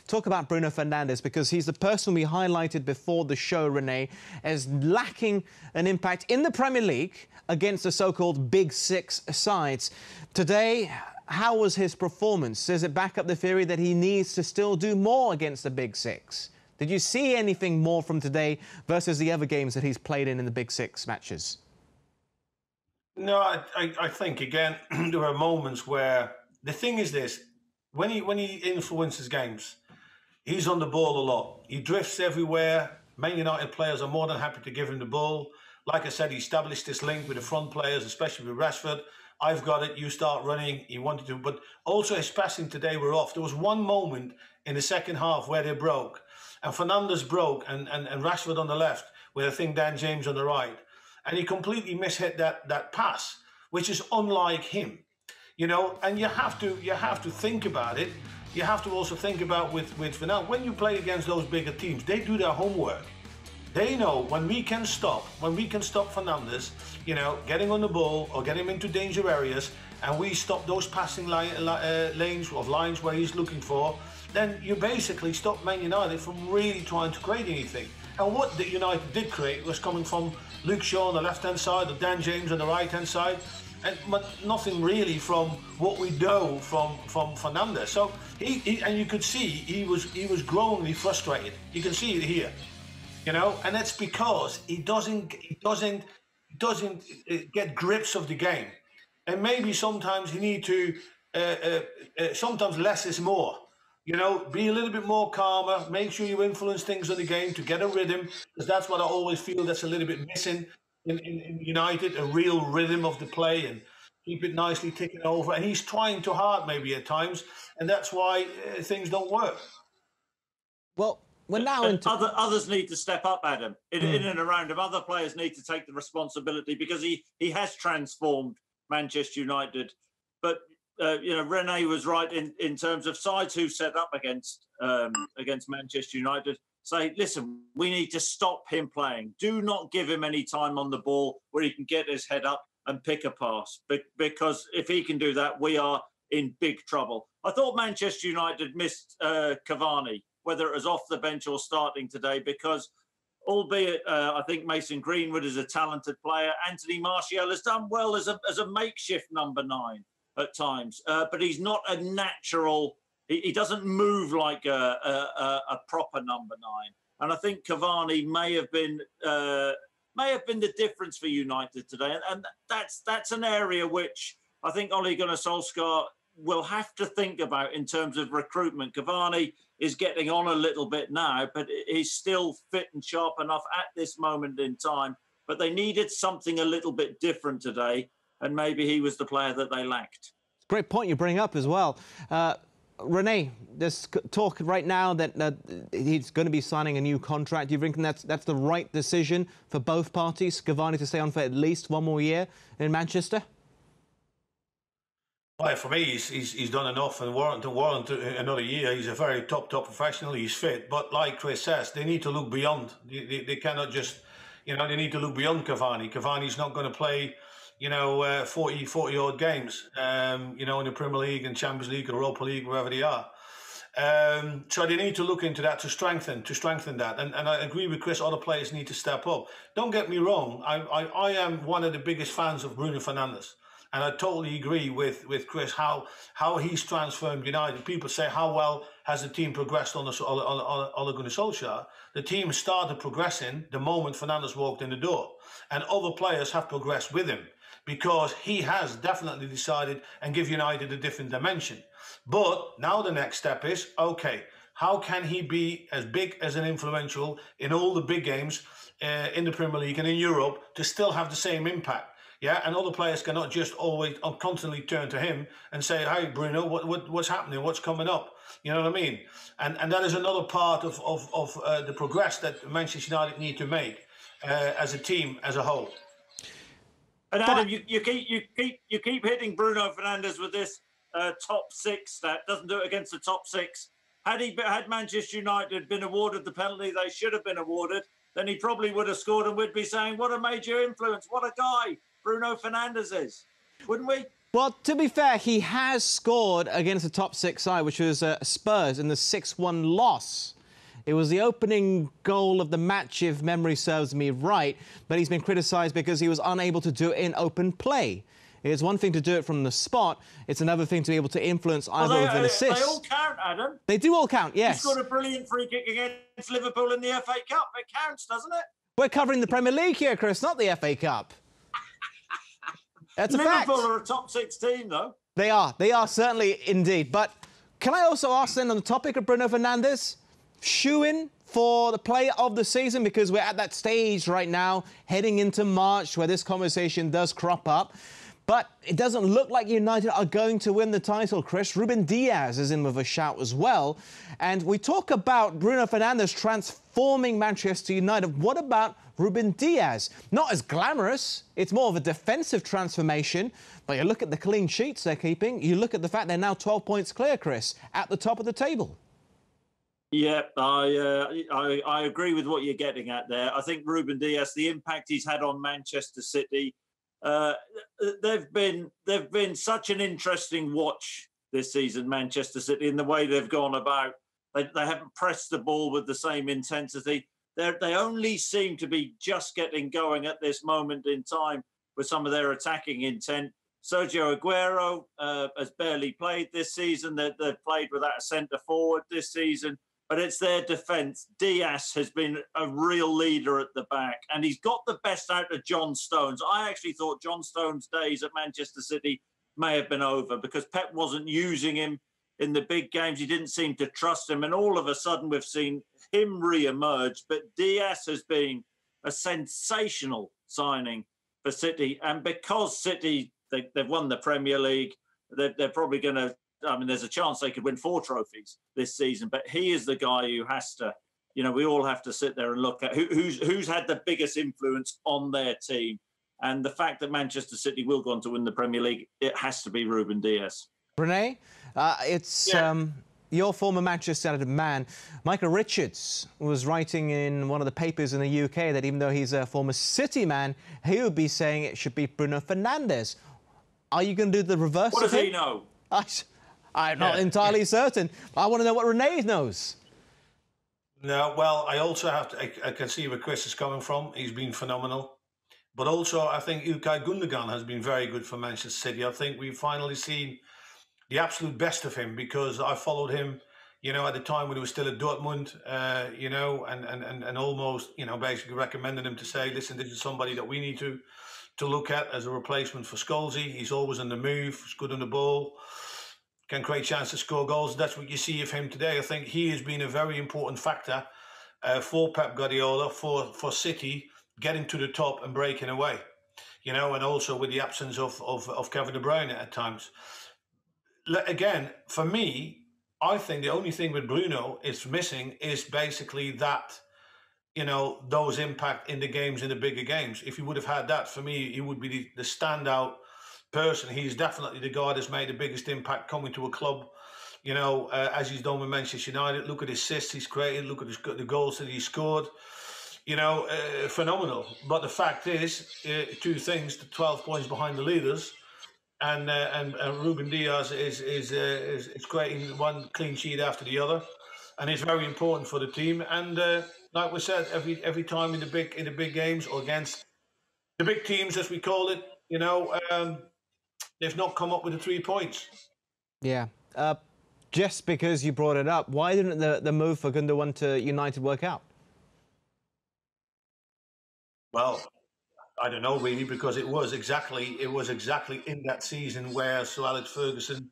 talk about Bruno Fernandes, because he's the person we highlighted before the show, Rene, as lacking an impact in the Premier League against the so-called Big Six sides. Today, how was his performance? Does it back up the theory that he needs to still do more against the Big Six? Did you see anything more from today versus the other games that he's played in the Big Six matches? No, I think, again, there are moments where the thing is this: when he influences games, he's on the ball a lot. He drifts everywhere. Man United players are more than happy to give him the ball. Like I said, he established this link with the front players, especially with Rashford. I've got it, you start running. He wanted to, but also his passing today were off. There was one moment in the second half where they broke, and Fernandes broke, and Rashford on the left, with I think Dan James on the right. And he completely mishit that pass, which is unlike him, you know. And you have to think about it. You have to also think about with Fernandes, when you play against those bigger teams, they do their homework. They know when we can stop Fernandes, you know, getting on the ball or getting him into danger areas, and we stop those passing lines where he's looking for, then you basically stop Man United from really trying to create anything. And what the United did create was coming from Luke Shaw on the left-hand side, or Dan James on the right-hand side, but nothing really from what we know from Fernandes. So and you could see he was growingly frustrated. You can see it here, you know, and that's because he doesn't get grips of the game, and maybe sometimes you need to sometimes less is more. You know, be a little bit more calmer, make sure you influence things on the game to get a rhythm, because that's what I always feel that's a little bit missing in United, a real rhythm of the play, and keep it nicely ticking over. And he's trying too hard maybe at times, and that's why things don't work. Well, we're now into... Others need to step up, Adam, in and around him. Other players need to take the responsibility, because he has transformed Manchester United. But you know, Rene was right in terms of sides who set up against Manchester United. Say, listen, we need to stop him playing. Do not give him any time on the ball where he can get his head up and pick a pass. Because if he can do that, we are in big trouble. I thought Manchester United missed Cavani, whether it was off the bench or starting today, because albeit I think Mason Greenwood is a talented player, Anthony Martial has done well as a makeshift number 9. At times, but he's not a natural. He doesn't move like a proper number 9. And I think Cavani may have been the difference for United today. And that's an area which I think Ole Gunnar Solskjaer will have to think about in terms of recruitment. Cavani is getting on a little bit now, but he's still fit and sharp enough at this moment in time. But they needed something a little bit different today, and maybe he was the player that they lacked. Great point you bring up as well. Rene, there's talk right now that he's going to be signing a new contract. Do you think that's the right decision for both parties, Cavani to stay on for at least one more year in Manchester? Well, for me, he's done enough and warrant another year. He's a very top professional. He's fit. But like Chris says, they need to look beyond. They cannot just, you know, they need to look beyond Cavani. Cavani's not going to play, you know, 40 odd games, you know, in the Premier League and Champions League or Europa League, wherever they are. So they need to look into that to strengthen that. And I agree with Chris, other players need to step up. Don't get me wrong. I am one of the biggest fans of Bruno Fernandes. And I totally agree with Chris how he's transformed United. People say, how well has the team progressed on Ole Gunnar Solskjaer? The team started progressing the moment Fernandes walked in the door. And other players have progressed with him, because he has definitely decided and give United a different dimension. But now the next step is, okay, how can he be as big as an influential in all the big games in the Premier League and in Europe to still have the same impact? Yeah, and other players cannot just always constantly turn to him and say, "Hey, Bruno, what's happening? What's coming up?" You know what I mean? And that is another part of the progress that Manchester United need to make as a team as a whole. And Adam, you keep hitting Bruno Fernandes with this top 6 stat. Doesn't do it against the top 6. Had Manchester United been awarded the penalty they should have been awarded, then he probably would have scored, and we'd be saying, "What a major influence! What a guy Bruno Fernandes is," wouldn't we? Well, to be fair, he has scored against the top six side, which was Spurs in the 6-1 loss. It was the opening goal of the match, if memory serves me right, but he's been criticised because he was unable to do it in open play. It's one thing to do it from the spot. It's another thing to be able to influence either with an assist. They all count, Adam. They do all count, yes. He scored a brilliant free kick against Liverpool in the FA Cup. It counts, doesn't it? We're covering the Premier League here, Chris, not the FA Cup. That's a fact. Liverpool are a top six team, though. They are certainly indeed. But can I also ask then on the topic of Bruno Fernandes, shoo-in for the player of the season, because we're at that stage right now, heading into March, where this conversation does crop up. But it doesn't look like United are going to win the title, Chris. Ruben Diaz is in with a shout as well. And we talk about Bruno Fernandes transforming Manchester United. What about Ruben Diaz? Not as glamorous. It's more of a defensive transformation. But you look at the clean sheets they're keeping. You look at the fact they're now 12 points clear, Chris, at the top of the table. Yeah, I agree with what you're getting at there. I think Ruben Diaz, the impact he's had on Manchester City, they've been such an interesting watch this season, Manchester City, in the way they've gone about. They haven't pressed the ball with the same intensity. They only seem to be just getting going at this moment in time with some of their attacking intent. Sergio Aguero has barely played this season. They've played without a centre forward this season. But it's their defence. Diaz has been a real leader at the back, and he's got the best out of John Stones. I actually thought John Stones' days at Manchester City may have been over because Pep wasn't using him in the big games. He didn't seem to trust him, and all of a sudden we've seen him re-emerge. But Diaz has been a sensational signing for City, and because City, they've won the Premier League, they're probably going to, I mean, there's a chance they could win 4 trophies this season, but he is the guy who has to, you know, we all have to sit there and look at who's had the biggest influence on their team. And the fact that Manchester City will go on to win the Premier League, it has to be Ruben Diaz. Rene, it's your former Manchester United man. Michael Richards was writing in one of the papers in the UK that even though he's a former City man, he would be saying it should be Bruno Fernandes. Are you going to do the reverse? What does he know? I'm not entirely certain. I want to know what Rene knows. No, well, I also have to. I can see where Chris is coming from. He's been phenomenal. But also, I think Ilkay Gundogan has been very good for Manchester City. I think we've finally seen the absolute best of him because I followed him, you know, at the time when he was still at Dortmund, you know, and almost, you know, basically recommended him to say, listen, this is somebody that we need to look at as a replacement for Scholesy. He's always on the move. He's good on the ball. Can create chances to score goals. That's what you see of him today. I think he has been a very important factor for Pep Guardiola, for City, getting to the top and breaking away. You know, and also with the absence of Kevin De Bruyne at times. Again, for me, I think the only thing with Bruno is missing is basically that, you know, those impact in the games, in the bigger games. If he would have had that, for me, he would be the standout person. He's definitely the guy that's made the biggest impact coming to a club, you know, as he's done with Manchester United. Look at his assists he's created, look at the goals that he scored, you know, phenomenal. But the fact is, 2 things: the 12 points behind the leaders, and Ruben Diaz is creating one clean sheet after the other, and it's very important for the team. And like we said, every time in the big games or against the big teams, as we call it, you know, they've not come up with the 3 points. Yeah. Just because you brought it up, why didn't the move for Gundogan to United work out? Well, I don't know really, because it was exactly in that season where Sir Alex Ferguson,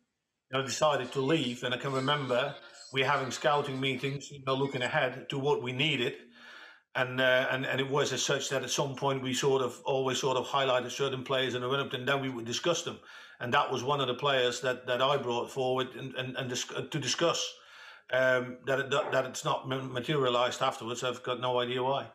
you know, decided to leave, and I can remember we having scouting meetings, you know, looking ahead to what we needed. And it was as such that at some point we always highlighted certain players in the run-up, and then we would discuss them. And that was one of the players that I brought forward to discuss. That it's not materialised afterwards, I've got no idea why.